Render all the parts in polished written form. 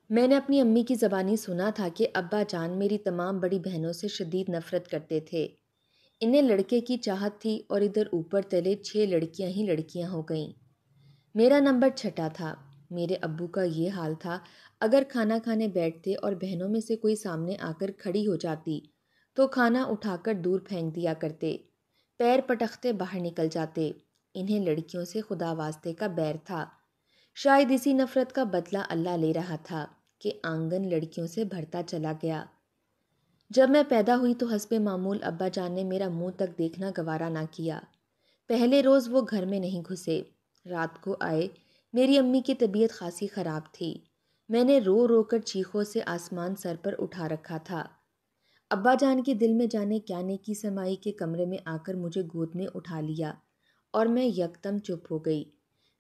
میں نے اپنی امی کی زبانی سنا تھا کہ ابا جان میری تمام بڑی بہنوں سے شدید نفرت کرتے تھے۔ انہیں لڑکے کی چاہت تھی اور ادھر اوپر تلے 6 لڑکیاں ہی لڑکیاں ہو گئیں۔ میرا نمبر 6 تھا۔ میرے ابو کا یہ حال تھا، اگر کھانا کھانے بیٹھتے اور بہنوں میں سے کوئی سامنے آ کر کھڑی ہو جاتی تو کھانا اٹھا کر دور پھینک دیا کرتے، پیر پٹختے باہر نکل جاتے۔ انہیں لڑکیوں سے خدا واسطے کا بیر تھا۔ شاید اسی نفرت کا بدلہ اللہ لے رہا تھا کہ آنگن لڑکیوں سے بھرتا چلا گیا۔ جب میں پیدا ہوئی تو حسب معمول ابا جان نے میرا منہ تک دیکھنا گوارا نہ کیا۔ پہلے روز وہ گھر میں نہیں گھسے۔ رات کو آئے۔ میری امی کی طبیعت خاصی خراب تھی۔ میں نے رو رو کر چیخوں سے آسمان سر پر اٹھا رکھا تھا۔ ابا جان کے دل میں جانے کیا نیکی سمائی کہ کمرے میں آ کر مجھے گود میں اٹھا لیا اور میں یکدم چپ ہو گئی،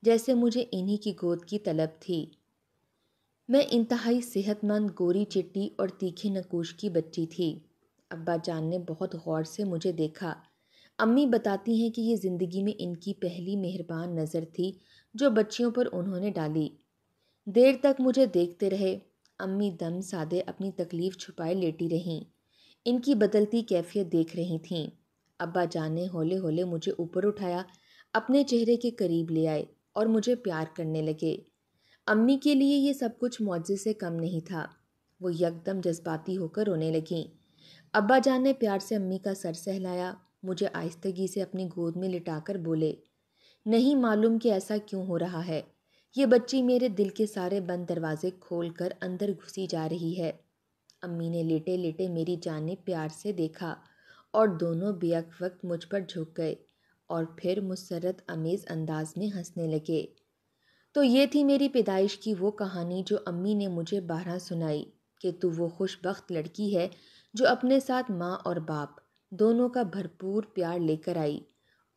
جیسے مجھے انہی کی گود کی طلب تھی۔ میں انتہائی صحت مند، گوری چٹی اور تیکھی نکوش کی بچی تھی۔ ابا جان نے بہت غور سے مجھے دیکھا۔ امی بتاتی ہیں کہ یہ زندگی میں ان کی پہلی مہربان نظر تھی جو بچیوں پر انہوں نے ڈالی۔ دیر تک مجھے دیکھتے رہے۔ امی دم سادے اپنی تکلیف چھپائے لیٹی رہیں، ان کی بدلتی کیفیت دیکھ رہی تھیں۔ ابا جان نے ہولے ہولے مجھے اوپر اٹھایا، اپنے چہرے کے قریب لے آئے اور مجھے پیار کرنے لگے۔ امی کے لیے یہ سب کچھ معجزے سے کم نہیں تھا۔ وہ یکدم جذباتی ہو کر رونے لگیں۔ ابا جان نے پیار سے امی کا سر سہلایا، مجھے آہستگی سے اپنی گود میں لٹا کر بولے، نہیں معلوم کہ ایسا کیوں ہو رہا ہے، یہ بچی میرے دل کے سارے بند دروازے کھول کر اندر گھسی جا رہی ہے۔ امی نے لیٹے لیٹے میری جانب پیار سے دیکھا اور دونوں بیک وقت مجھ پر جھک گئے اور پھر مسرت امیز انداز میں ہنسنے لگے۔ تو یہ تھی میری پیدائش کی وہ کہانی جو امی نے مجھے بارہا سنائی کہ تو وہ خوش بخت لڑکی ہے جو اپنے ساتھ ماں اور باپ دونوں کا بھرپور پیار لے کر آئی،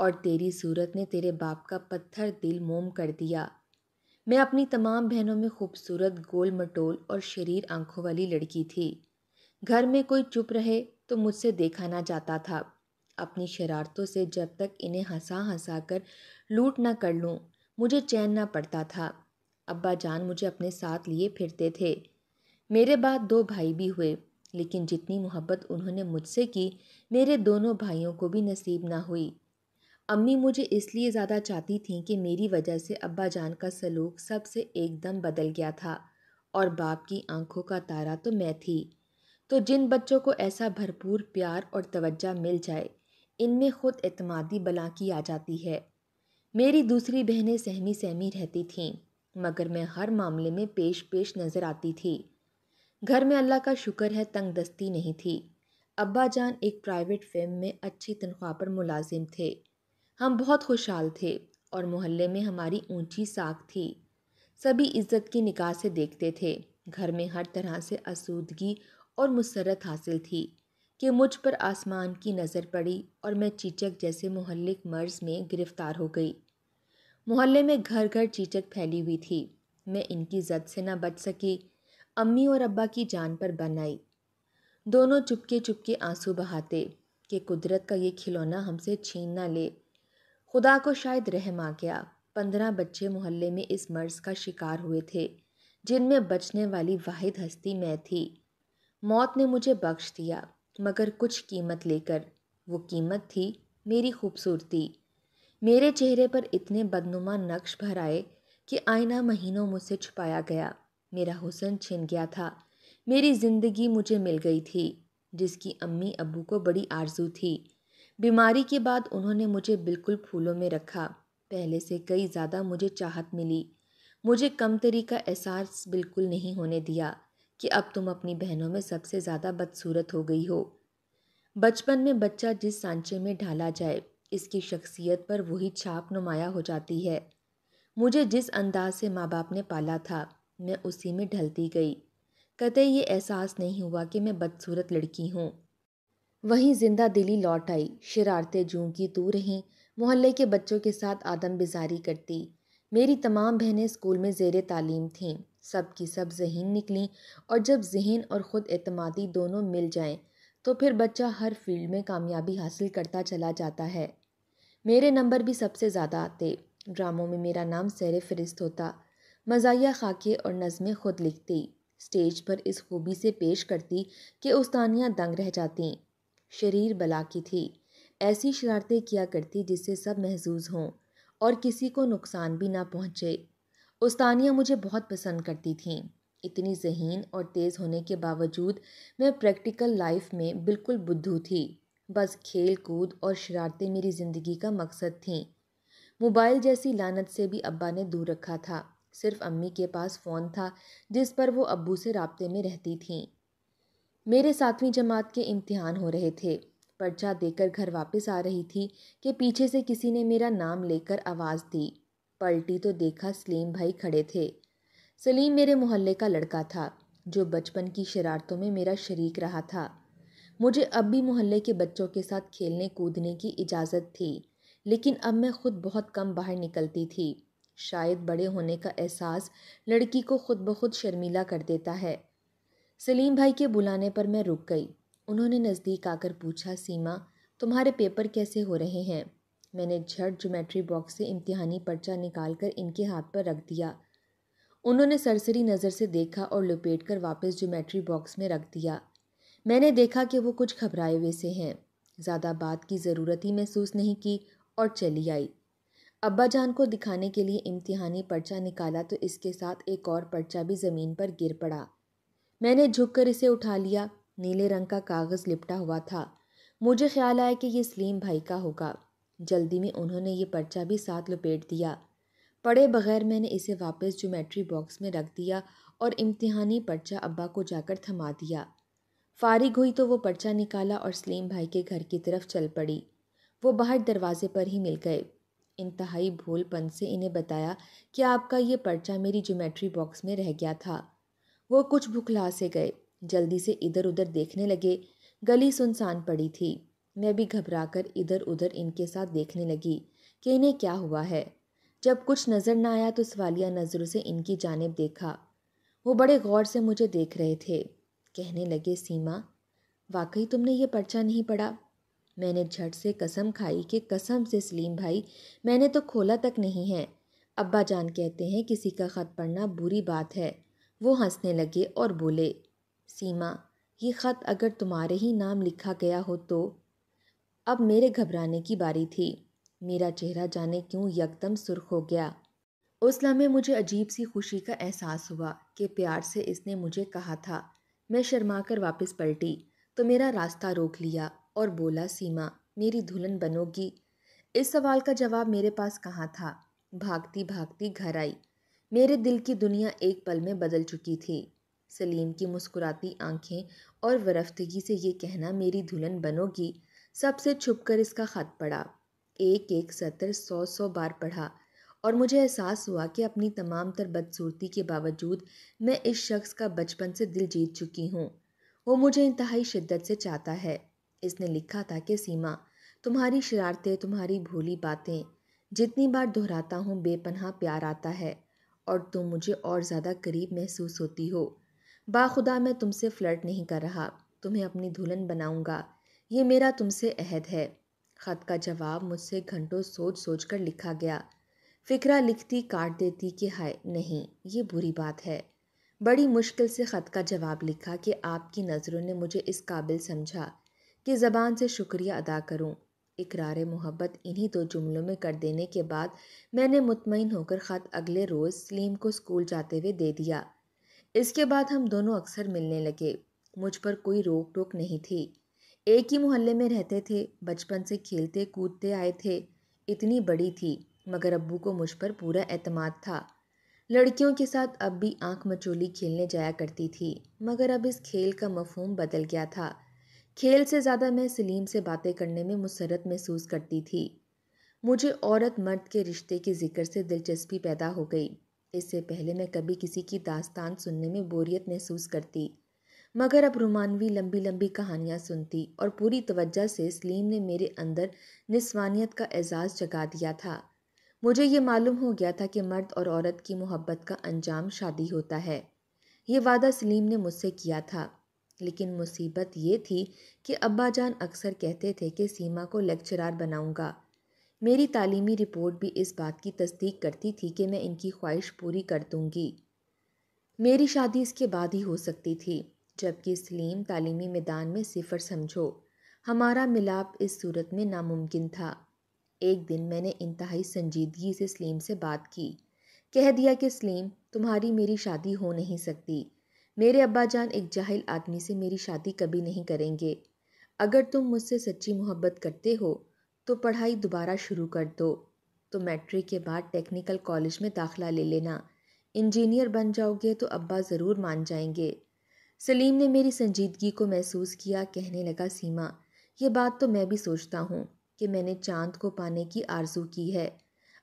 اور تیری صورت نے تیرے باپ کا پتھر دل موم کر دیا۔ میں اپنی تمام بہنوں میں خوبصورت، گول مٹول اور شریر آنکھوں والی لڑکی تھی۔ گھر میں کوئی چپ رہے تو مجھ سے دیکھا نہ جاتا تھا۔ اپنی شرارتوں سے جب تک انہیں ہنسا ہنسا کر لوٹ نہ کر لوں مجھے چین نہ پڑتا تھا۔ ابا جان مجھے اپنے ساتھ لیے پھرتے تھے۔ میرے بعد 2 بھائی بھی ہوئے، لیکن جتنی محبت انہوں نے مجھ سے کی میرے دونوں بھائیوں کو بھی نصیب نہ ہوئی۔ امی مجھے اس لیے زیادہ چاہتی تھیں کہ میری وجہ سے ابا جان کا سلوک سب سے ایک دم بدل گیا تھا، اور باپ کی آنکھوں کا تارا تو میں تھی۔ تو جن بچوں کو ایسا بھرپور پیار اور توجہ مل جائے، ان میں خود اعتمادی بلا کی آ جاتی ہے۔ میری دوسری بہنیں سہمی سہمی رہتی تھیں، مگر میں ہر معاملے میں پیش نظر آتی تھی۔ گھر میں اللہ کا شکر ہے تنگ دستی نہیں تھی۔ ابا جان ایک پرائیویٹ فرم میں اچھی تنخواہ پر ملازم تھے۔ ہم بہت خوشحال تھے اور محلے میں ہماری اونچی ساکھ تھی۔ سبھی عزت کی نگاہ سے دیکھتے تھے۔ گھر میں ہر طرح سے آسودگی اور مسرت حاصل تھی کہ مجھ پر آسمان کی نظر پڑی اور میں چیچک جیسے مہلک مرض میں گرفتار ہو گئی۔ محلے میں گھر گھر چیچک پھیلی ہوئی تھی۔ میں ان کی زد سے نہ بچ سکی۔ امی اور ابا کی جان پر بن آئی۔ دونوں چپکے آنسو بہاتے کہ قدرت کا یہ کھلونا ہم سے چھین نہ لے۔ خدا کو شاید رحم آ گیا۔ 15 بچے محلے میں اس مرض کا شکار ہوئے تھے، جن میں بچنے والی واحد ہستی میں تھی۔ موت نے مجھے بخش دیا، مگر کچھ قیمت لے کر۔ وہ قیمت تھی میری خوبصورتی۔ میرے چہرے پر اتنے بدنما نقش بھر آئے کہ آئینہ مہینوں مجھ سے چھپایا گیا۔ میرا حسن چھن گیا تھا۔ میری زندگی مجھے مل گئی تھی، جس کی امی ابو کو بڑی آرزو تھی۔ بیماری کے بعد انہوں نے مجھے بالکل پھولوں میں رکھا۔ پہلے سے کئی زیادہ مجھے چاہت ملی۔ مجھے کمتری کا احساس بالکل نہیں ہونے دیا کہ اب تم اپنی بہنوں میں سب سے زیادہ بدصورت ہو گئی ہو۔ بچپن میں بچہ جس سانچے میں ڈھالا جائے، اس کی شخصیت پر وہی چھاپ نمایاں ہو جاتی ہے۔ مجھے جس انداز سے ماں باپ نے پالا تھا، میں اسی میں ڈھلتی گئی۔ قطعی یہ احساس نہیں ہوا کہ میں بدصورت لڑکی ہوں۔ وہیں زندہ دلی لوٹ آئی۔ شرارتیں جوں کی توں رہیں۔ محلے کے بچوں کے ساتھ آدم بزاری کرتی۔ میری تمام بہنیں اسکول میں زیر تعلیم تھیں۔ سب کی سب ذہین نکلیں، اور جب ذہن اور خود اعتمادی دونوں مل جائیں تو پھر بچہ ہر فیلڈ میں کامیابی حاصل کرتا چلا جاتا ہے۔ میرے نمبر بھی سب سے زیادہ آتے۔ ڈراموں میں میرا نام سیر فہرست ہوتا۔ مزاحیہ خاکے اور نظمیں خود لکھتی۔ اسٹیج پر اس خوبی سے پیش کرتی کہ استانیاں دنگ رہ جاتیں۔ شریر بلا کی تھی، ایسی شرارتیں کیا کرتی جس سے سب محظوظ ہوں اور کسی کو نقصان بھی نہ پہنچے۔ استانیاں مجھے بہت پسند کرتی تھیں۔ اتنی ذہین اور تیز ہونے کے باوجود میں پریکٹیکل لائف میں بالکل بدھو تھی۔ بس کھیل کود اور شرارتیں میری زندگی کا مقصد تھیں۔ موبائل جیسی لعنت سے بھی ابا نے دور رکھا تھا۔ صرف امی کے پاس فون تھا جس پر وہ ابو سے رابطے میں رہتی تھیں۔ میرے 7ویں جماعت کے امتحان ہو رہے تھے۔ پرچہ دے کر گھر واپس آ رہی تھی کہ پیچھے سے کسی نے میرا نام لے کر آواز دی۔ پلٹی تو دیکھا سلیم بھائی کھڑے تھے۔ سلیم میرے محلے کا لڑکا تھا جو بچپن کی شرارتوں میں میرا شریک رہا تھا۔ مجھے اب بھی محلے کے بچوں کے ساتھ کھیلنے کودنے کی اجازت تھی، لیکن اب میں خود بہت کم باہر نکلتی تھی۔ شاید بڑے ہونے کا احساس لڑکی کو خود بخود شرمیلا کر دیتا ہے۔ سلیم بھائی کے بلانے پر میں رک گئی۔ انہوں نے نزدیک آ کر پوچھا، سیما تمہارے پیپر کیسے ہو رہے ہیں؟ میں نے جھٹ جیومیٹری باکس سے امتحانی پرچہ نکال کر ان کے ہاتھ پر رکھ دیا۔ انہوں نے سرسری نظر سے دیکھا اور لپیٹ کر واپس جیومیٹری باکس میں رکھ دیا۔ میں نے دیکھا کہ وہ کچھ گھبرائے ہوئے سے ہیں۔ زیادہ بات کی ضرورت ہی محسوس نہیں کی اور چلی آئی۔ ابا جان کو دکھانے کے لیے امتحانی پرچہ نکالا تو اس کے ساتھ ایک اور پرچہ بھی زمین پر گر پڑا۔ میں نے جھک کر اسے اٹھا لیا۔ نیلے رنگ کا کاغذ لپٹا ہوا تھا۔ مجھے خیال آیا کہ یہ سلیم بھائی کا ہوگا۔ جلدی میں انہوں نے یہ پرچہ بھی ساتھ لپیٹ دیا۔ پڑھے بغیر میں نے اسے واپس جیومیٹری باکس میں رکھ دیا اور امتحانی پرچہ ابا کو جا کر تھما دیا۔ فارغ ہوئی تو وہ پرچہ نکالا اور سلیم بھائی کے گھر کی طرف چل پڑی۔ وہ باہر دروازے پر ہی مل گئے۔ انتہائی بھول پن سے انہیں بتایا کہ آپ کا یہ پرچہ میری جیومیٹری باکس میں رہ گیا تھا۔ وہ کچھ بھکلا سے گئے، جلدی سے ادھر ادھر دیکھنے لگے۔ گلی سنسان پڑی تھی۔ میں بھی گھبرا کر ادھر ادھر ان کے ساتھ دیکھنے لگی کہ انہیں کیا ہوا ہے۔ جب کچھ نظر نہ آیا تو سوالیہ نظروں سے ان کی جانب دیکھا۔ وہ بڑے غور سے مجھے دیکھ رہے تھے۔ کہنے لگے، سیما واقعی تم نے یہ پرچہ نہیں پڑھا؟ میں نے جھٹ سے قسم کھائی کہ قسم سے سلیم بھائی میں نے تو کھولا تک نہیں ہے۔ ابا جان کہتے ہیں کسی کا خط پڑھنا بری بات ہے۔ وہ ہنسنے لگے اور بولے، سیما یہ خط اگر تمہارے ہی نام لکھا گیا ہو تو؟ اب میرے گھبرانے کی باری تھی۔ میرا چہرہ جانے کیوں یکدم سرخ ہو گیا۔ اس لمحے مجھے عجیب سی خوشی کا احساس ہوا کہ پیار سے اس نے مجھے کہا تھا۔ میں شرما کر واپس پلٹی تو میرا راستہ روک لیا اور بولا، سیما میری دلہن بنو گی؟ اس سوال کا جواب میرے پاس کہاں تھا۔ بھاگتی بھاگتی گھر آئی۔ میرے دل کی دنیا ایک پل میں بدل چکی تھی۔ سلیم کی مسکراتی آنکھیں اور ورفتگی سے یہ کہنا میری دلہن بنو گی، سب سے چھپ کر اس کا خط پڑھا۔ ایک ایک سطر 100 بار پڑھا اور مجھے احساس ہوا کہ اپنی تمام تر بدصورتی کے باوجود میں اس شخص کا بچپن سے دل جیت چکی ہوں۔ وہ مجھے انتہائی شدت سے چاہتا ہے۔ اس نے لکھا تھا کہ سیما تمہاری شرارتیں، تمہاری بھولی باتیں جتنی بار دہراتا ہوں بے پناہ پیار آتا ہے اور تم مجھے اور زیادہ قریب محسوس ہوتی ہو۔ باخدا میں تم سے فلرٹ نہیں کر رہا، تمہیں اپنی دلہن بناؤں گا، یہ میرا تم سے عہد ہے۔ خط کا جواب مجھ سے گھنٹوں سوچ سوچ کر لکھا گیا۔ فکرہ لکھتی کاٹ دیتی کہ ہائے نہیں یہ بری بات ہے۔ بڑی مشکل سے خط کا جواب لکھا کہ آپ کی نظروں نے مجھے اس قابل سمجھا کہ زبان سے شکریہ ادا کروں۔ اقرار محبت انہی دو جملوں میں کر دینے کے بعد میں نے مطمئن ہو کر خط اگلے روز سلیم کو اسکول جاتے ہوئے دے دیا۔ اس کے بعد ہم دونوں اکثر ملنے لگے۔ مجھ پر کوئی روک ٹوک نہیں تھی۔ ایک ہی محلے میں رہتے تھے، بچپن سے کھیلتے کودتے آئے تھے۔ اتنی بڑی تھی مگر ابو کو مجھ پر پورا اعتماد تھا۔ لڑکیوں کے ساتھ اب بھی آنکھ مچولی کھیلنے جایا کرتی تھی، مگر اب اس کھیل کا مفہوم بدل گیا تھا۔ کھیل سے زیادہ میں سلیم سے باتیں کرنے میں مسرت محسوس کرتی تھی۔ مجھے عورت مرد کے رشتے کے ذکر سے دلچسپی پیدا ہو گئی۔ اس سے پہلے میں کبھی کسی کی داستان سننے میں بوریت محسوس کرتی، مگر اب رومانوی لمبی لمبی کہانیاں سنتی اور پوری توجہ سے سلیم نے میرے اندر نسوانیت کا اعزاز جگا دیا تھا۔ مجھے یہ معلوم ہو گیا تھا کہ مرد اور عورت کی محبت کا انجام شادی ہوتا ہے۔ یہ وعدہ سلیم نے مجھ سے کیا تھا، لیکن مصیبت یہ تھی کہ ابا جان اکثر کہتے تھے کہ سیما کو لیکچرار بناؤں گا۔ میری تعلیمی رپورٹ بھی اس بات کی تصدیق کرتی تھی کہ میں ان کی خواہش پوری کر دوں گی۔ میری شادی اس کے بعد ہی ہو سکتی تھی، جبکہ سلیم تعلیمی میدان میں صفر سمجھو۔ ہمارا ملاپ اس صورت میں ناممکن تھا۔ ایک دن میں نے انتہائی سنجیدگی سے سلیم سے بات کی۔ کہہ دیا کہ سلیم، تمہاری میری شادی ہو نہیں سکتی۔ میرے ابا جان ایک جاہل آدمی سے میری شادی کبھی نہیں کریں گے۔ اگر تم مجھ سے سچی محبت کرتے ہو تو پڑھائی دوبارہ شروع کر دو۔ تو میٹرک کے بعد ٹیکنیکل کالج میں داخلہ لے لینا۔ انجینئر بن جاؤ گے تو ابا ضرور مان جائیں گے۔ سلیم نے میری سنجیدگی کو محسوس کیا، کہنے لگا، سیما، یہ بات تو میں بھی سوچتا ہوں کہ میں نے چاند کو پانے کی آرزو کی ہے۔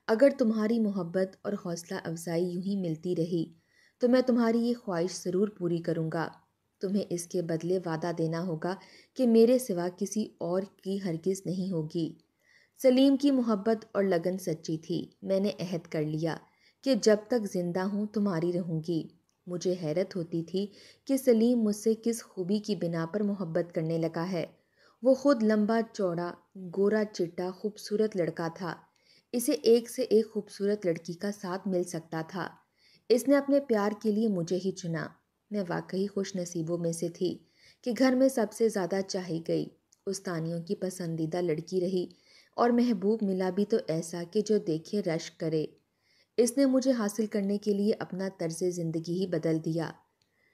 اگر تمہاری محبت اور حوصلہ افزائی یوں ہی ملتی رہی تو میں تمہاری یہ خواہش ضرور پوری کروں گا۔ تمہیں اس کے بدلے وعدہ دینا ہوگا کہ میرے سوا کسی اور کی ہرگز نہیں ہوگی۔ سلیم کی محبت اور لگن سچی تھی۔ میں نے عہد کر لیا کہ جب تک زندہ ہوں تمہاری رہوں گی۔ مجھے حیرت ہوتی تھی کہ سلیم مجھ سے کس خوبی کی بنا پر محبت کرنے لگا ہے۔ وہ خود لمبا چوڑا، گورا چٹا، خوبصورت لڑکا تھا۔ اسے ایک سے ایک خوبصورت لڑکی کا ساتھ مل سکتا تھا۔ اس نے اپنے پیار کے لیے مجھے ہی چنا۔ میں واقعی خوش نصیبوں میں سے تھی کہ گھر میں سب سے زیادہ چاہی گئی، استانیوں کی پسندیدہ لڑکی رہی، اور محبوب ملا بھی تو ایسا کہ جو دیکھے رشک کرے۔ اس نے مجھے حاصل کرنے کے لیے اپنا طرز زندگی ہی بدل دیا۔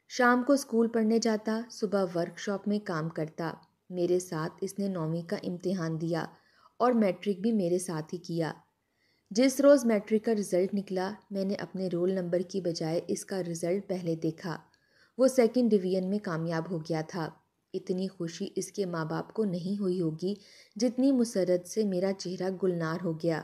شام کو اسکول پڑھنے جاتا، صبح ورک شاپ میں کام کرتا۔ میرے ساتھ اس نے 9ویں کا امتحان دیا اور میٹرک بھی میرے ساتھ ہی کیا۔ جس روز میٹرک کا رزلٹ نکلا، میں نے اپنے رول نمبر کی بجائے اس کا رزلٹ پہلے دیکھا۔ وہ 2nd ڈویژن میں کامیاب ہو گیا تھا۔ اتنی خوشی اس کے ماں باپ کو نہیں ہوئی ہوگی جتنی مسرت سے میرا چہرہ گلنار ہو گیا۔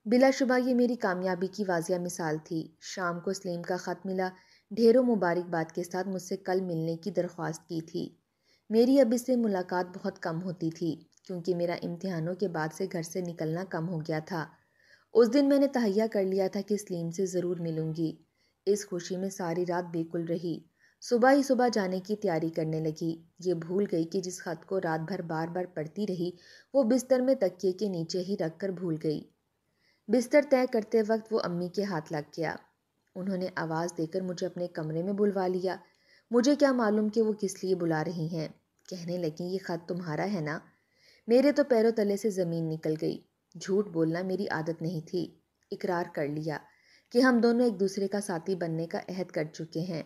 بلا شبہ یہ میری کامیابی کی واضح مثال تھی۔ شام کو سلیم کا خط ملا، ڈھیروں مبارکباد کے ساتھ مجھ سے کل ملنے کی درخواست کی تھی۔ میری اب اس سے ملاقات بہت کم ہوتی تھی کیونکہ میرا امتحانوں کے بعد سے گھر سے نکلنا کم ہو گیا تھا۔ اس دن میں نے تہیہ کر لیا تھا کہ سلیم سے ضرور ملوں گی۔ اس خوشی میں ساری رات بالکل رہی۔ صبح ہی صبح جانے کی تیاری کرنے لگی۔ یہ بھول گئی کہ جس خط کو رات بھر بار بار پڑھتی رہی وہ بستر میں تکیے کے نیچے ہی رکھ کر بھول گئی۔ بستر طے کرتے وقت وہ امی کے ہاتھ لگ گیا۔ انہوں نے آواز دے کر مجھے اپنے کمرے میں بلوا لیا۔ مجھے کیا معلوم کہ وہ کس لیے بلا رہی ہیں۔ کہنے لگیں، یہ خط تمہارا ہے نا؟ میرے تو پیروں تلے سے زمین نکل گئی۔ جھوٹ بولنا میری عادت نہیں تھی۔ اقرار کر لیا کہ ہم دونوں ایک دوسرے کا ساتھی بننے کا عہد کر چکے ہیں۔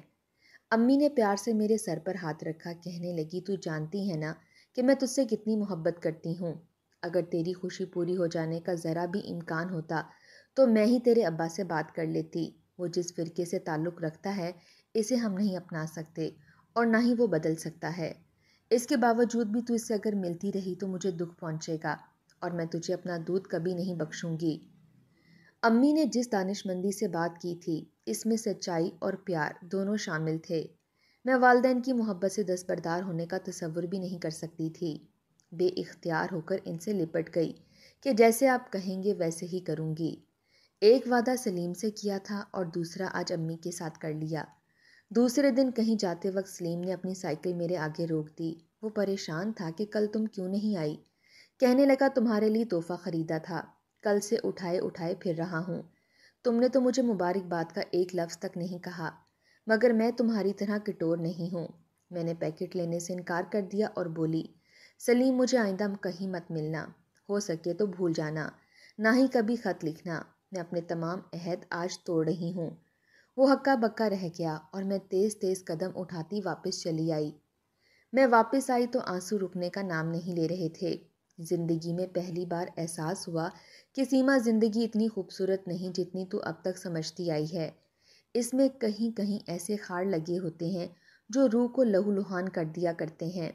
امی نے پیار سے میرے سر پر ہاتھ رکھا، کہنے لگی، تو جانتی ہے نا کہ میں تجھ سے کتنی محبت کرتی ہوں۔ اگر تیری خوشی پوری ہو جانے کا ذرا بھی امکان ہوتا تو میں ہی تیرے ابا سے بات کر لیتی۔ وہ جس فرقے سے تعلق رکھتا ہے اسے ہم نہیں اپنا سکتے اور نہ ہی وہ بدل سکتا ہے۔ اس کے باوجود بھی تو اس سے اگر ملتی رہی تو مجھے دکھ پہنچے گا اور میں تجھے اپنا دودھ کبھی نہیں بخشوں گی۔ امی نے جس دانشمندی سے بات کی تھی اس میں سچائی اور پیار دونوں شامل تھے۔ میں والدین کی محبت سے دستبردار ہونے کا تصور بھی نہیں کر سکتی تھی۔ بے اختیار ہو کر ان سے لپٹ گئی کہ جیسے آپ کہیں گے ویسے ہی کروں گی۔ ایک وعدہ سلیم سے کیا تھا اور دوسرا آج امی کے ساتھ کر لیا۔ دوسرے دن کہیں جاتے وقت سلیم نے اپنی سائیکل میرے آگے روک دی۔ وہ پریشان تھا کہ کل تم کیوں نہیں آئی۔ کہنے لگا، تمہارے لیے تحفہ خریدا تھا، کل سے اٹھائے اٹھائے پھر رہا ہوں۔ تم نے تو مجھے مبارکباد کا ایک لفظ تک نہیں کہا، مگر میں تمہاری طرح کٹور نہیں ہوں۔ میں نے پیکٹ لینے سے انکار کر دیا اور بولی، سلیم، مجھے آئندہ کہیں مت ملنا، ہو سکے تو بھول جانا، نہ ہی کبھی خط لکھنا۔ میں اپنے تمام عہد آج توڑ رہی ہوں۔ وہ ہکا بکا رہ گیا اور میں تیز تیز قدم اٹھاتی واپس چلی آئی۔ میں واپس آئی تو آنسو رکنے کا نام نہیں لے رہے تھے۔ زندگی میں پہلی بار احساس ہوا کہ سیما، زندگی اتنی خوبصورت نہیں جتنی تو اب تک سمجھتی آئی ہے۔ اس میں کہیں کہیں ایسے خاڑ لگے ہوتے ہیں جو روح کو لہو لہان کر دیا کرتے ہیں۔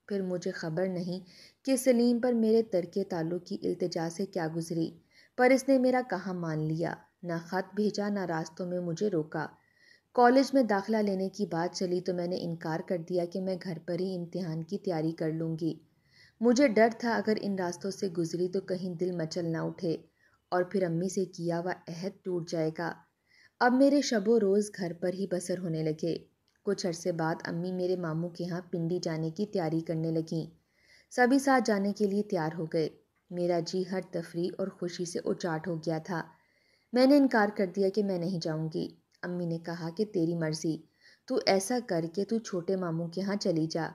پھر مجھے خبر نہیں کہ سلیم پر میرے ترک تعلق کی التجا سے کیا گزری، پر اس نے میرا کہاں مان لیا، نہ خط بھیجا نہ راستوں میں مجھے روکا۔ کالج میں داخلہ لینے کی بات چلی تو میں نے انکار کر دیا کہ میں گھر پر ہی امتحان کی تیاری کر لوں گی۔ مجھے ڈر تھا اگر ان راستوں سے گزری تو کہیں دل مچل نہ اٹھے اور پھر امی سے کیا ہوا عہد ٹوٹ جائے گا۔ اب میرے شب و روز گھر پر ہی بسر ہونے لگے۔ کچھ عرصے بعد امی میرے ماموں کے ہاں پنڈی جانے کی تیاری کرنے لگیں۔ سبھی ساتھ جانے کے لیے تیار ہو گئے۔ میرا جی ہر تفریح اور خوشی سے اچاٹ ہو گیا تھا۔ میں نے انکار کر دیا کہ میں نہیں جاؤں گی۔ امی نے کہا کہ تیری مرضی، تو ایسا کر کے تو چھوٹے ماموں کے ہاں چلی جا،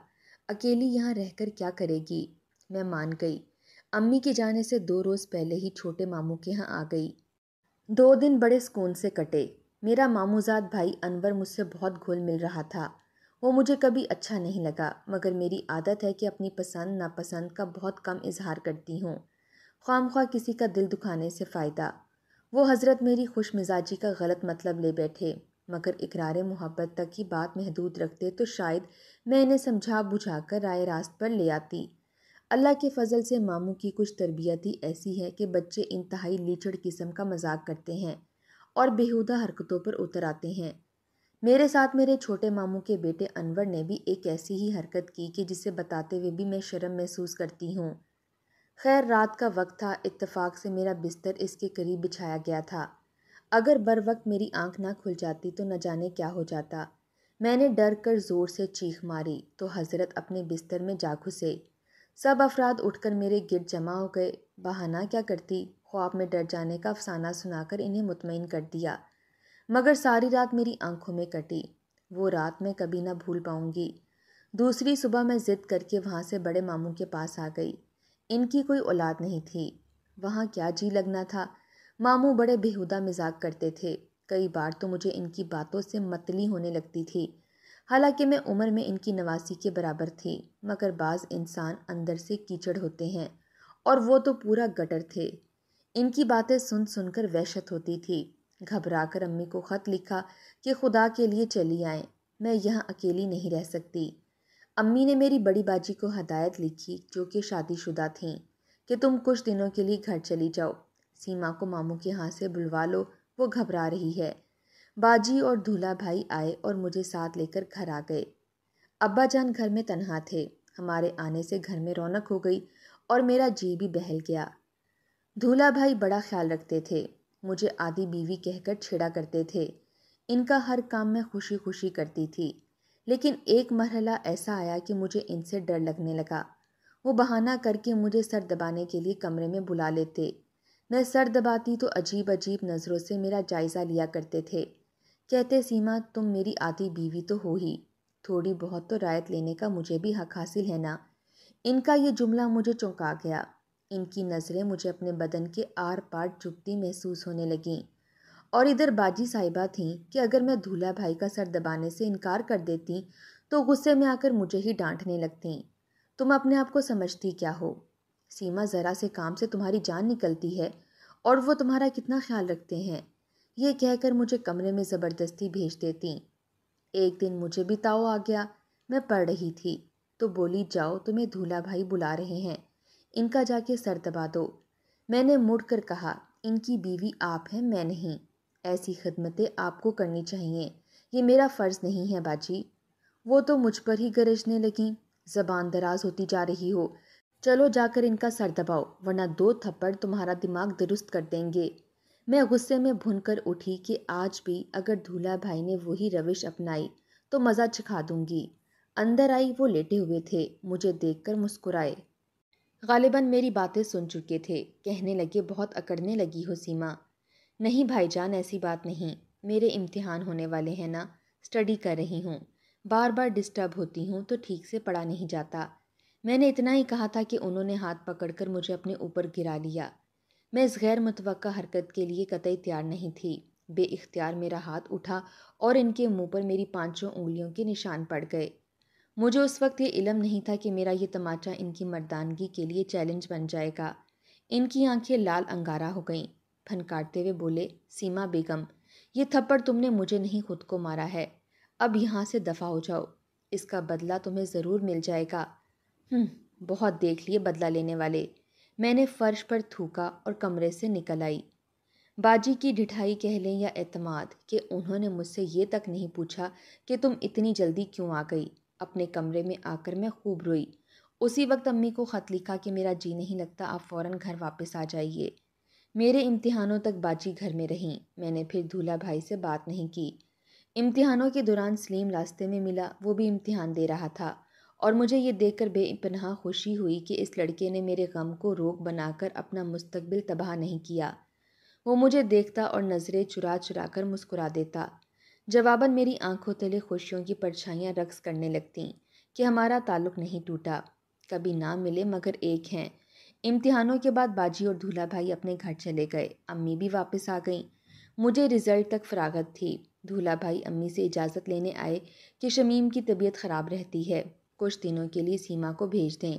اکیلی یہاں رہ کر کیا کرے گی؟ میں مان گئی۔ امی کے جانے سے 2 روز پہلے ہی چھوٹے ماموں کے ہاں آ گئی۔ 2 دن بڑے سکون سے کٹے۔ میرا ماموزاد بھائی انور مجھ سے بہت گھل مل رہا تھا۔ وہ مجھے کبھی اچھا نہیں لگا، مگر میری عادت ہے کہ اپنی پسند ناپسند کا بہت کم اظہار کرتی ہوں، خواہ کسی کا دل دکھانے سے فائدہ۔ وہ حضرت میری خوش مزاجی کا غلط مطلب لے بیٹھے، مگر اقرار محبت تک کی بات محدود رکھتے تو شاید میں انہیں سمجھا بجھا کر رائے راست پر لے آتی۔ اللہ کے فضل سے ماموں کی کچھ تربیت ہی ایسی ہے کہ بچے انتہائی لیچڑ قسم کا مذاق کرتے ہیں اور بیہودہ حرکتوں پر اتر آتے ہیں۔ میرے ساتھ میرے چھوٹے ماموں کے بیٹے انور نے بھی ایک ایسی ہی حرکت کی کہ جسے بتاتے ہوئے بھی میں شرم محسوس کرتی ہوں۔ خیر رات کا وقت تھا، اتفاق سے میرا بستر اس کے قریب بچھایا گیا تھا۔ اگر بر وقت میری آنکھ نہ کھل جاتی تو نہ جانے کیا ہو جاتا۔ میں نے ڈر کر زور سے چیخ ماری تو حضرت اپنے بستر میں جا گھسے۔ سب افراد اٹھ کر میرے گرد جمع ہو گئے۔ بہانہ کیا کرتی، خواب میں ڈر جانے کا افسانہ سنا کر انہیں مطمئن کر دیا، مگر ساری رات میری آنکھوں میں کٹی۔ وہ رات میں کبھی نہ بھول پاؤں گی۔ دوسری صبح میں ضد کر کے وہاں سے بڑے ماموں کے پاس آ گئی۔ ان کی کوئی اولاد نہیں تھی، وہاں کیا جی لگنا تھا۔ ماموں بڑے بیہودہ مزاق کرتے تھے، کئی بار تو مجھے ان کی باتوں سے متلی ہونے لگتی تھی، حالانکہ میں عمر میں ان کی نواسی کے برابر تھی، مگر بعض انسان اندر سے کیچڑ ہوتے ہیں اور وہ تو پورا گٹر تھے۔ ان کی باتیں سن سن کر وحشت ہوتی تھی۔ گھبرا کر امی کو خط لکھا کہ خدا کے لیے چلی آئیں، میں یہاں اکیلی نہیں رہ سکتی۔ امی نے میری بڑی باجی کو ہدایت لکھی جو کہ شادی شدہ تھیں کہ تم کچھ دنوں کے لیے گھر چلی جاؤ، سیما کو ماموں کے ہاں سے بلوا لو، وہ گھبرا رہی ہے۔ باجی اور دھولا بھائی آئے اور مجھے ساتھ لے کر گھر آ گئے۔ ابا جان گھر میں تنہا تھے، ہمارے آنے سے گھر میں رونق ہو گئی اور میرا جی بھی بہل گیا۔ دھولا بھائی بڑا خیال رکھتے تھے، مجھے آدھی بیوی کہہ کر چھیڑا کرتے تھے، ان کا ہر کام میں خوشی خوشی کرتی تھی، لیکن ایک مرحلہ ایسا آیا کہ مجھے ان سے ڈر لگنے لگا۔ وہ بہانہ کر کے مجھے سر دبانے کے لیے کمرے میں بلا لیتے، میں سر دباتی تو عجیب عجیب نظروں سے میرا جائزہ لیا کرتے تھے، کہتے سیما تم میری آدھی بیوی تو ہو ہی، تھوڑی بہت تو رعایت لینے کا مجھے بھی حق حاصل ہے نا۔ ان کا یہ جملہ مجھے چونکا گیا، ان کی نظریں مجھے اپنے بدن کے آر پار چبھتی محسوس ہونے لگیں، اور ادھر باجی صاحبہ تھیں کہ اگر میں دھولا بھائی کا سر دبانے سے انکار کر دیتی تو غصے میں آ کر مجھے ہی ڈانٹنے لگتیں، تم اپنے آپ کو سمجھتی کیا ہو؟ سیما ذرا سے کام سے تمہاری جان نکلتی ہے اور وہ تمہارا کتنا خیال رکھتے ہیں، یہ کہہ کر مجھے کمرے میں زبردستی بھیج دیتی۔ ایک دن مجھے بھی تاؤ آ گیا، میں پڑھ رہی تھی تو بولی جاؤ تمہیں دھولا بھائی بلا رہے ہیں، ان کا جا کے سر دبا دو۔ میں نے مڑ کر کہا ان کی بیوی آپ ہیں میں نہیں، ایسی خدمتیں آپ کو کرنی چاہیے، یہ میرا فرض نہیں ہے باجی۔ وہ تو مجھ پر ہی گرجنے لگیں، زبان دراز ہوتی جا رہی ہو، چلو جا کر ان کا سر دباؤ ورنہ 2 تھپڑ تمہارا دماغ درست کر دیں گے۔ میں غصے میں بھن کر اٹھی کہ آج بھی اگر دھولا بھائی نے وہی روش اپنائی تو مزہ چکھا دوں گی۔ اندر آئی، وہ لیٹے ہوئے تھے، مجھے دیکھ کر مسکرائے، غالباً میری باتیں سن چکے تھے، کہنے لگے بہت اکڑنے لگی ہو سیما۔ نہیں بھائی جان ایسی بات نہیں، میرے امتحان ہونے والے ہیں نا، اسٹڈی کر رہی ہوں، بار بار ڈسٹرب ہوتی ہوں تو ٹھیک سے پڑھا نہیں جاتا۔ میں نے اتنا ہی کہا تھا کہ انہوں نے ہاتھ پکڑ کر مجھے اپنے اوپر گرا لیا۔ میں اس غیر متوقع حرکت کے لیے قطعی تیار نہیں تھی، بے اختیار میرا ہاتھ اٹھا اور ان کے منہ پر میری 5 انگلیوں کے نشان پڑ گئے۔ مجھے اس وقت یہ علم نہیں تھا کہ میرا یہ تماچا ان کی مردانگی کے لیے چیلنج بن جائے گا۔ ان کی آنکھیں لال انگارہ ہو گئیں، پھنکارتے ہوئے بولے سیما بیگم، یہ تھپڑ تم نے مجھے نہیں خود کو مارا ہے، اب یہاں سے دفع ہو جاؤ، اس کا بدلہ تمہیں ضرور مل جائے گا۔ بہت دیکھ لیے بدلہ لینے والے۔ میں نے فرش پر تھوکا اور کمرے سے نکل آئی۔ باجی کی ڈھٹائی کہہ لیں یا اعتماد کہ انہوں نے مجھ سے یہ تک نہیں پوچھا کہ تم اتنی جلدی کیوں آ گئی۔ اپنے کمرے میں آ کر میں خوب روئی۔ اسی وقت امی کو خط لکھا کہ میرا جی نہیں لگتا، آپ فوراً گھر واپس آ جائیے۔ میرے امتحانوں تک باجی گھر میں رہیں، میں نے پھر دھولا بھائی سے بات نہیں کی۔ امتحانوں کے دوران سلیم راستے میں ملا، وہ بھی امتحان دے رہا تھا، اور مجھے یہ دیکھ کر بے پناہ خوشی ہوئی کہ اس لڑکے نے میرے غم کو روگ بنا کر اپنا مستقبل تباہ نہیں کیا۔ وہ مجھے دیکھتا اور نظریں چرا چرا کر مسکرا دیتا، جواباً میری آنکھوں تلے خوشیوں کی پرچھائیاں رقص کرنے لگتیں کہ ہمارا تعلق نہیں ٹوٹا، کبھی نہ ملے مگر ایک ہیں۔ امتحانوں کے بعد باجی اور دھولا بھائی اپنے گھر چلے گئے، امی بھی واپس آ گئیں۔ مجھے رزلٹ تک فراغت تھی۔ دھولا بھائی امی سے اجازت لینے آئے کہ شمیم کی طبیعت خراب رہتی ہے، کچھ دنوں کے لیے سیما کو بھیج دیں۔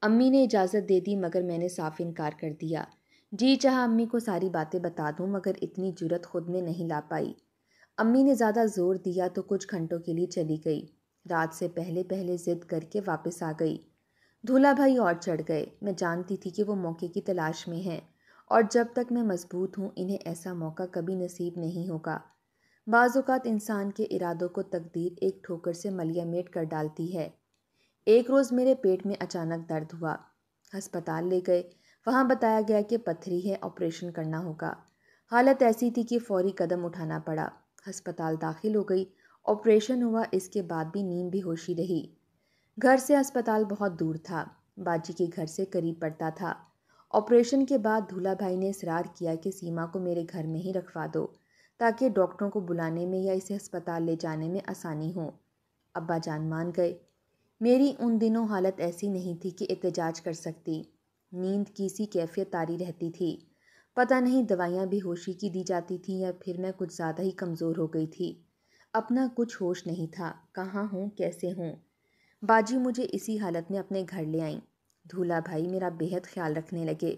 امی نے اجازت دے دی مگر میں نے صاف انکار کر دیا۔ جی چاہا امی کو ساری باتیں بتا دوں مگر اتنی جرت خود میں نہیں لا پائی۔ امی نے زیادہ زور دیا تو کچھ گھنٹوں کے لیے چلی گئی، رات سے پہلے پہلے ضد کر کے واپس آ گئی۔ دھولا بھائی اور چڑھ گئے، میں جانتی تھی کہ وہ موقع کی تلاش میں ہیں اور جب تک میں مضبوط ہوں انہیں ایسا موقع کبھی نصیب نہیں ہوگا۔ بعض اوقات انسان کے ارادوں کو تقدیر ایک ٹھوکر سے ملیا میٹ کر ڈالتی ہے۔ ایک روز میرے پیٹ میں اچانک درد ہوا، ہسپتال لے گئے، وہاں بتایا گیا کہ پتھری ہے، آپریشن کرنا ہوگا۔ حالت ایسی تھی کہ فوری قدم اٹھانا پڑا۔ ہسپتال داخل ہو گئی، آپریشن ہوا، اس کے بعد بھی نیم بے ہوشی رہی۔ گھر سے ہسپتال بہت دور تھا، باجی کے گھر سے قریب پڑتا تھا۔ آپریشن کے بعد دھولا بھائی نے اصرار کیا کہ سیما کو میرے گھر میں ہی رکھوا دو تاکہ ڈاکٹروں کو بلانے میں یا اسے ہسپتال لے جانے میں آسانی ہو۔ ابا جان مان گئے۔ میری ان دنوں حالت ایسی نہیں تھی کہ احتجاج کر سکتی۔ نیند کی سی کیفیت طاری رہتی تھی، پتہ نہیں دوائیاں بے ہوشی کی دی جاتی تھیں یا پھر میں کچھ زیادہ ہی کمزور ہو گئی تھی۔ اپنا کچھ ہوش نہیں تھا، کہاں ہوں کیسے ہوں۔ باجی مجھے اسی حالت میں اپنے گھر لے آئیں۔ دھولا بھائی میرا بےحد خیال رکھنے لگے،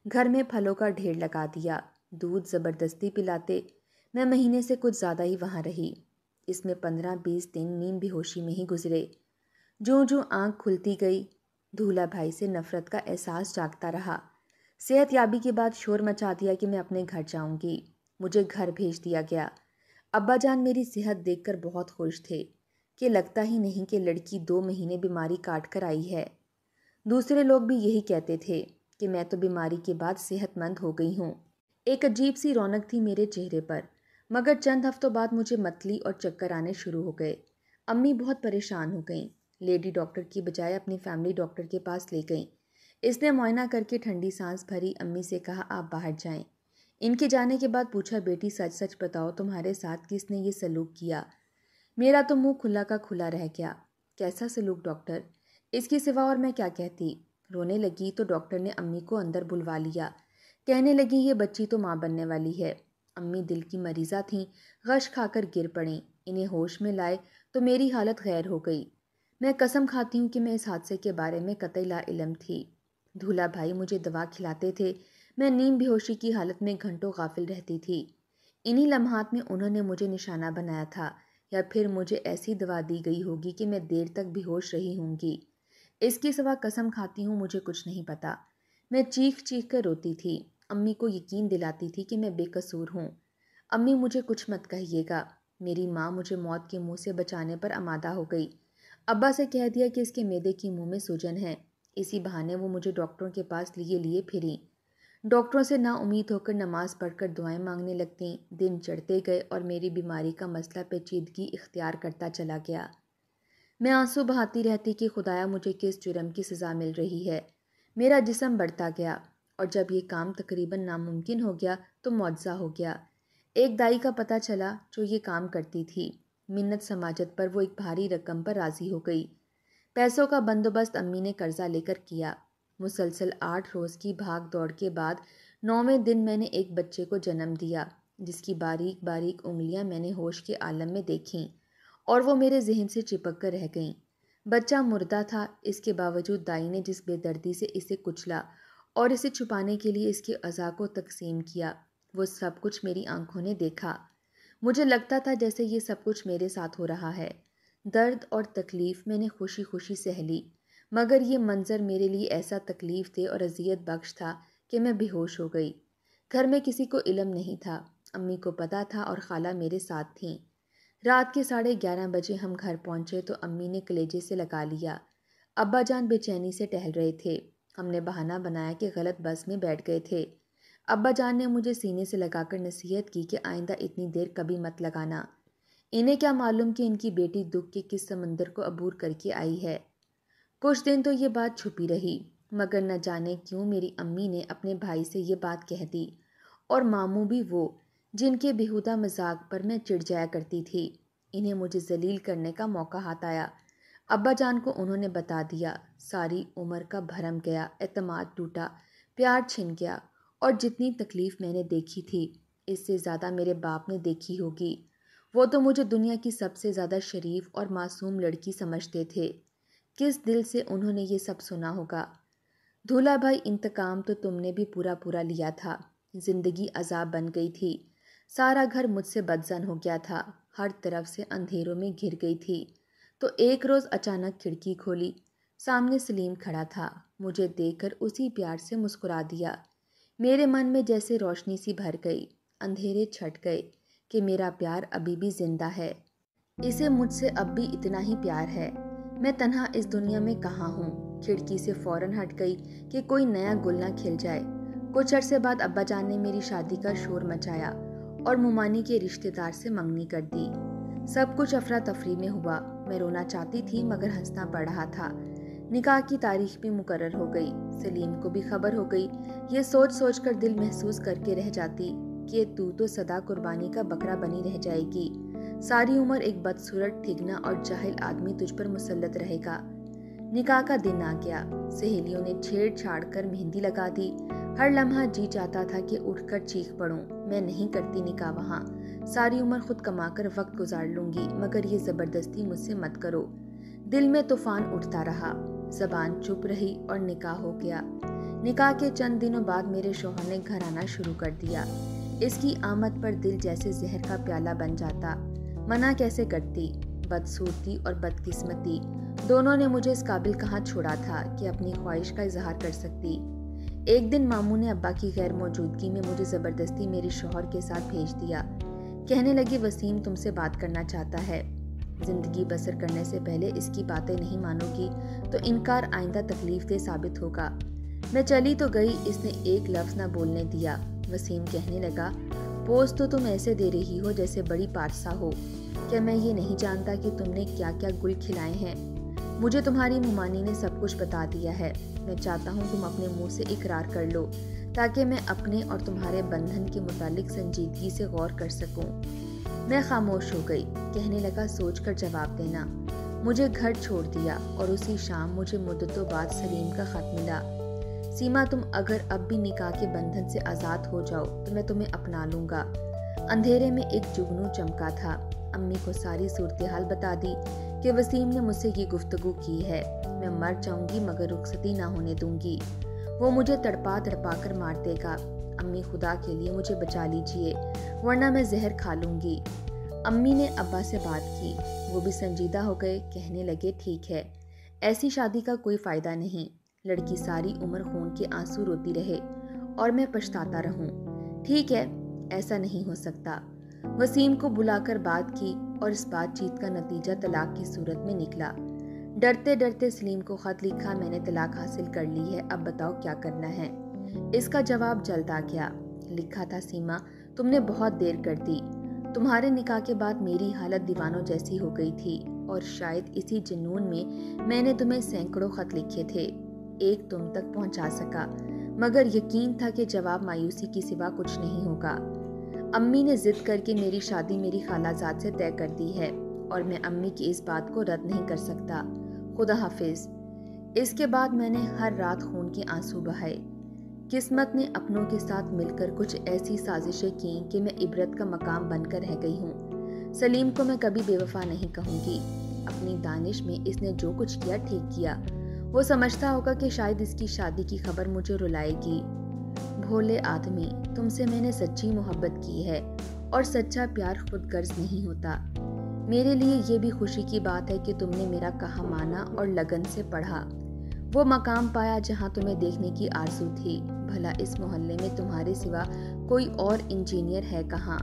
گھر میں پھلوں کا ڈھیر لگا دیا، دودھ زبردستی پلاتے۔ میں مہینے سے کچھ زیادہ ہی وہاں رہی، اس میں 15-20 دن نیم بے ہوشی میں ہی گزرے۔ جوں جوں آنکھ کھلتی گئی دھولا بھائی سے نفرت کا احساس جاگتا رہا۔ صحت یابی کے بعد شور مچا دیا کہ میں اپنے گھر جاؤں گی، مجھے گھر بھیج دیا گیا۔ ابا جان میری صحت دیکھ کر بہت خوش تھے کہ لگتا ہی نہیں کہ لڑکی 2 مہینے بیماری کاٹ کر آئی ہے۔ دوسرے لوگ بھی یہی کہتے تھے کہ میں تو بیماری کے بعد صحت مند ہو گئی ہوں۔ ایک عجیب سی رونق تھی میرے چہرے پر، مگر چند ہفتوں بعد مجھے متلی اور چکر آنے شروع ہو گئے۔ امی بہت پریشان ہو گئیں، لیڈی ڈاکٹر کی بجائے اپنی فیملی ڈاکٹر کے پاس لے گئیں۔ اس نے معائنہ کر کے ٹھنڈی سانس بھری، امی سے کہا آپ باہر جائیں۔ ان کے جانے کے بعد پوچھا بیٹی سچ سچ بتاؤ تمہارے ساتھ کس نے یہ سلوک کیا؟ میرا تو منہ کھلا کا کھلا رہ گیا۔ کیسا سلوک ڈاکٹر؟ اس کے سوا اور میں کیا کہتی؟ رونے لگی تو ڈاکٹر نے امی کو اندر بلوا لیا، کہنے لگی یہ بچی تو ماں بننے والی ہے۔ امی دل کی مریضہ تھیں، غش کھا کر گر پڑیں، انہیں ہوش میں لائے تو میری حالت غیر ہو گئی۔ میں قسم کھاتی ہوں کہ میں اس حادثے کے بارے میں قطعی لا علم تھی۔ دھولا بھائی مجھے دوا کھلاتے تھے، میں نیم بے ہوشی کی حالت میں گھنٹوں غافل رہتی تھی۔ انہی لمحات میں انہوں نے مجھے نشانہ بنایا تھا یا پھر مجھے ایسی دوا دی گئی ہوگی کہ میں دیر تک بے ہوش رہی ہوں گی۔ اس کے سوا قسم کھاتی ہوں مجھے کچھ نہیں پتا۔ میں چیخ چیخ کر روتی تھی، امی کو یقین دلاتی تھی کہ میں بے قصور ہوں۔ امی مجھے کچھ مت کہیے گا۔ میری ماں مجھے موت کے منہ سے بچانے پر آمادہ ہو گئی۔ ابا سے کہہ دیا کہ اس کے معدے کی منہ میں سوجن ہے، اسی بہانے وہ مجھے ڈاکٹروں کے پاس لیے پھریں۔ ڈاکٹروں سے نا امید ہو کر نماز پڑھ کر دعائیں مانگنے لگتیں۔ دن چڑھتے گئے اور میری بیماری کا مسئلہ پیچیدگی اختیار کرتا چلا گیا۔ میں آنسو بہاتی رہتی کہ خدایا مجھے کس جرم کی سزا مل رہی ہے۔ میرا جسم بڑھتا گیا اور جب یہ کام تقریباً ناممکن ہو گیا تو معجزہ ہو گیا۔ ایک دائی کا پتہ چلا جو یہ کام کرتی تھی، منت سماجت پر وہ ایک بھاری رقم پر راضی ہو گئی۔ پیسوں کا بندوبست امی نے قرضہ لے کر کیا۔ مسلسل 8 روز کی بھاگ دوڑ کے بعد 9ویں دن میں نے ایک بچے کو جنم دیا جس کی باریک باریک انگلیاں میں نے ہوش کے عالم میں دیکھیں اور وہ میرے ذہن سے چپک کر رہ گئیں۔ بچہ مردہ تھا، اس کے باوجود دائی نے جس بے دردی سے اسے کچلا اور اسے چھپانے کے لیے اس کے اعضاء کو تقسیم کیا، وہ سب کچھ میری آنکھوں نے دیکھا۔ مجھے لگتا تھا جیسے یہ سب کچھ میرے ساتھ ہو رہا ہے۔ درد اور تکلیف میں نے خوشی خوشی سہ لی، مگر یہ منظر میرے لیے ایسا تکلیف دہ اور اذیت بخش تھا کہ میں بے ہوش ہو گئی۔ گھر میں کسی کو علم نہیں تھا، امی کو پتہ تھا اور خالہ میرے ساتھ تھیں۔ رات کے 11:30 بجے ہم گھر پہنچے تو امی نے کلیجے سے لگا لیا۔ ابا جان بے چینی سے ٹہل رہے تھے، ہم نے بہانہ بنایا کہ غلط بس میں بیٹھ گئے تھے۔ ابا جان نے مجھے سینے سے لگا کر نصیحت کی کہ آئندہ اتنی دیر کبھی مت لگانا، انہیں کیا معلوم کہ ان کی بیٹی دکھ کے کس سمندر کو عبور کر کے آئی ہے۔ کچھ دن تو یہ بات چھپی رہی، مگر نہ جانے کیوں میری امی نے اپنے بھائی سے یہ بات کہہ دی اور ماموں بھی وہ جن کے بیہودہ مذاق پر میں چڑ جایا کرتی تھی۔ انہیں مجھے ذلیل کرنے کا موقع ہاتھ آیا۔ ابا جان کو انہوں نے بتا دیا۔ ساری عمر کا بھرم گیا، اعتماد ٹوٹا، پیار چھن گیا، اور جتنی تکلیف میں نے دیکھی تھی اس سے زیادہ میرے باپ نے دیکھی ہوگی۔ وہ تو مجھے دنیا کی سب سے زیادہ شریف اور معصوم لڑکی سمجھتے تھے۔ کس دل سے انہوں نے یہ سب سنا ہوگا؟ دھولا بھائی، انتقام تو تم نے بھی پورا پورا لیا تھا۔ زندگی عذاب بن گئی تھی۔ سارا گھر مجھ سے بدظن ہو گیا تھا، ہر طرف سے اندھیروں میں گھر گئی تھی۔ تو ایک روز اچانک کھڑکی کھولی، سامنے سلیم کھڑا تھا۔ مجھے دیکھ کر اسی پیار سے مسکرا دیا۔ میرے من میں جیسے روشنی سی بھر گئی، اندھیرے چھٹ گئے کہ میرا پیار ابھی بھی زندہ ہے۔ اسے مجھ سے اب بھی اتنا ہی پیار ہے۔ میں تنہا اس دنیا میں کہاں ہوں؟ کھڑکی سے فوراً ہٹ گئی کہ کوئی نیا گل نہ کھل جائے۔ کچھ عرصے بعد ابا جان نے میری شادی کا شور مچایا اور ممانی کے رشتہ دار سے منگنی کر دی۔ سب کچھ افراتفری میں ہوا۔ میں رونا چاہتی تھی مگر ہنسنا پڑ رہا تھا۔ نکاح کی تاریخ بھی مقرر ہو گئی۔ سلیم کو بھی خبر ہو گئی۔ یہ سوچ سوچ کر دل محسوس کر کے رہ جاتی کہ تو سدا قربانی کا بکرا بنی رہ جائے گی۔ ساری عمر ایک بدصورت، ٹھگنا اور جاہل آدمی تجھ پر مسلط رہے گا۔ نکاح کا دن آ گیا۔ سہیلیوں نے چھیڑ چھاڑ کر مہندی لگا دی۔ ہر لمحہ جی چاہتا تھا کہ اٹھ کر چیخ پڑوں، میں نہیں کرتی نکاح وہاں۔ ساری عمر خود کما کر وقت گزار لوں گی، مگر یہ زبردستی مجھ سے مت کرو۔ دل میں طوفان اٹھتا رہا، زبان چپ رہی اور نکاح ہو گیا۔ نکاح کے چند دنوں بعد میرے شوہر نے گھر آنا شروع کر دیا۔ اس کی آمد پر دل جیسے زہر کا پیالہ بن جاتا۔ منع کیسے کرتی؟ بدصورتی اور بدقسمتی دونوں نے مجھے اس قابل کہاں چھوڑا تھا کہ اپنی خواہش کا اظہار کر سکتی۔ ایک دن ماموں نے ابا کی غیر موجودگی میں مجھے زبردستی میرے شوہر کے ساتھ بھیج دیا۔ کہنے لگے، وسیم تم سے بات کرنا چاہتا ہے۔ زندگی بسر کرنے سے پہلے اس کی باتیں نہیں مانو گی تو انکار آئندہ تکلیف دہ ثابت ہوگا۔ میں چلی تو گئی، اس نے ایک لفظ نہ بولنے دیا۔ وسیم کہنے لگا، پوز تو تم ایسے دے رہی ہو جیسے بڑی پارسا ہو۔ کیا میں یہ نہیں جانتا کہ تم نے کیا کیا گل کھلائے ہیں؟ مجھے تمہاری ممانی نے سب کچھ بتا دیا ہے۔ میں چاہتا ہوں تم اپنے منہ سے اقرار کر لو تاکہ میں اپنے اور تمہارے بندھن کے متعلق سنجیدگی سے غور کر سکوں۔ میں خاموش ہو گئی۔ کہنے لگا، سوچ کر جواب دینا۔ مجھے گھر چھوڑ دیا اور اسی شام مجھے مدتوں بعد سلیم کا خط ملا۔ سیما، تم اگر اب بھی نکاح کے بندھن سے آزاد ہو جاؤ تو میں تمہیں اپنا لوں گا۔ اندھیرے میں ایک جگنو چمکا تھا۔ امی کو ساری صورتحال بتا دی کہ وسیم نے مجھ سے یہ گفتگو کی ہے۔ میں مر جاؤں گی مگر رخصتی نہ ہونے دوں گی۔ وہ مجھے تڑپا تڑپا کر مار دے گا۔ امی، خدا کے لیے مجھے بچا لیجئے ورنہ میں زہر کھا لوں گی۔ امی نے ابا سے بات کی، وہ بھی سنجیدہ ہو گئے۔ کہنے لگے، ٹھیک ہے، ایسی شادی کا کوئی فائدہ نہیں۔ لڑکی ساری عمر خون کے آنسو روتی رہے اور میں پچھتاتا رہوں۔ ٹھیک ہے، ایسا نہیں ہو سکتا۔ وسیم کو بلا کر بات کی اور اس بات چیت کا نتیجہ طلاق کی صورت میں نکلا۔ ڈرتے ڈرتے سلیم کو خط لکھا، میں نے طلاق حاصل کر لی ہے، اب بتاؤ کیا کرنا ہے۔ اس کا جواب جلد آ گیا۔ لکھا تھا، سیما تم نے بہت دیر کر دی۔ تمہارے نکاح کے بعد میری حالت دیوانوں جیسی ہو گئی تھی اور شاید اسی جنون میں نے تمہیں سینکڑوں خط لکھے تھے، ایک تم تک پہنچا سکا، مگر یقین تھا کہ جواب مایوسی کی سوا کچھ نہیں ہوگا۔ امی نے ضد کر کے میری شادی میری خالہ زاد سے طے کر دی ہے اور میں امی کی اس بات کو رد نہیں کر سکتا۔ خدا حافظ۔ اس کے بعد میں نے ہر رات خون کے آنسو بہائے۔ قسمت نے اپنوں کے ساتھ مل کر کچھ ایسی سازشیں کیں کہ میں عبرت کا مقام بن کر رہ گئی ہوں۔ سلیم کو میں کبھی بے وفا نہیں کہوں گی۔ اپنی دانش میں اس نے جو کچھ کیا ٹھیک کیا۔ وہ سمجھتا ہوگا کہ شاید اس کی شادی کی خبر مجھے رلائے گی۔ بھولے آدمی، تم سے میں نے سچی محبت کی ہے اور سچا پیار خود غرض نہیں ہوتا۔ میرے لیے یہ بھی خوشی کی بات ہے کہ تم نے میرا کہا مانا اور لگن سے پڑھا، وہ مقام پایا جہاں تمہیں دیکھنے کی آرزو تھی۔ بھلا اس محلے میں تمہارے سوا کوئی اور انجینئر ہے کہاں؟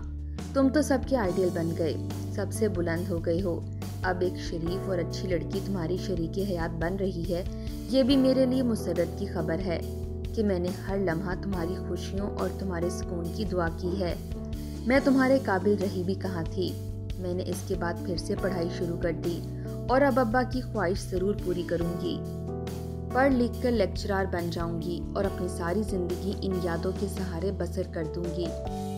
تم تو سب کے آئیڈیل بن گئے، سب سے بلند ہو گئے ہو۔ اب ایک شریف اور اچھی لڑکی تمہاری شریک حیات بن رہی ہے، یہ بھی میرے لیے مسرت کی خبر ہے کہ میں نے ہر لمحہ تمہاری خوشیوں اور تمہارے سکون کی دعا کی ہے۔ میں تمہارے قابل رہی بھی کہاں تھی۔ میں نے اس کے بعد پھر سے پڑھائی شروع کر دی اور اب ابا کی خواہش ضرور پوری کروں گی۔ پڑھ لکھ کر لیکچرار بن جاؤں گی اور اپنی ساری زندگی ان یادوں کے سہارے بسر کر دوں گی۔